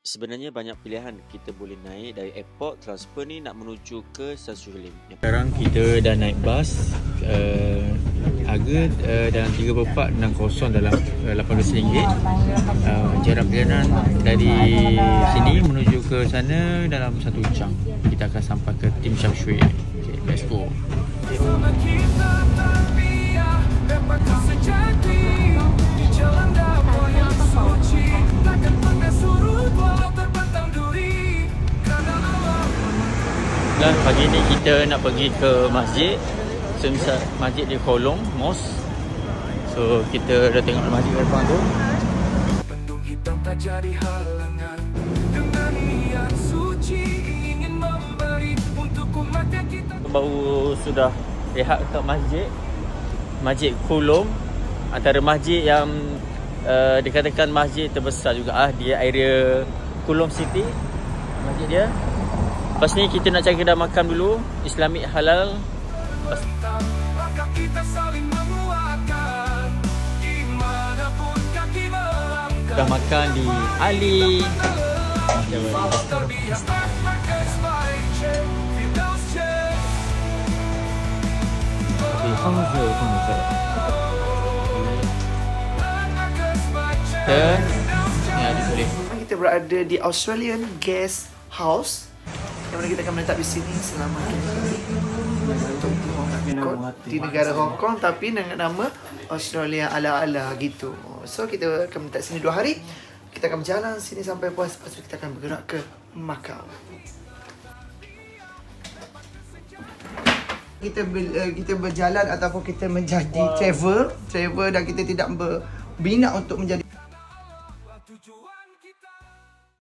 Sebenarnya banyak pilihan kita boleh naik dari airport transfer ni nak menuju ke Syazruddin. Sekarang kita dah naik bas. Harga dalam 3/4 dalam RM18. Jarak perjalanan dari sini menuju ke sana dalam 1 jam. Kita akan sampai ke Tim Syamshui. Okay, let's go. Dan pagi ni kita nak pergi ke masjid. Semisal masjid di Kolong, Mosque. So kita dah tengok masjid kat depan tu. Bendung hitam tak jadi halangan. Dengan niat suci ingin memberi untuk umat yang kita. Baru sudah rehat kat masjid. Masjid Kolong, antara masjid yang dikatakan masjid terbesar juga di area Kolong City. Masjid dia. Lepas ni kita nak cari kedai makan dulu, Islamic halal. Dah makan di Ali. Kita berada di Australian Guest House, yang mana kita akan menetap di sini selama di negara Hong Kong, tapi dengan nama Australia ala-ala gitu. So kita akan menetap sini 2 hari. Kita akan berjalan sini sampai puas. Lepas tu kita akan bergerak ke Macau. Kita berjalan ataupun kita menjadi travel dan kita tidak berminat untuk menjadi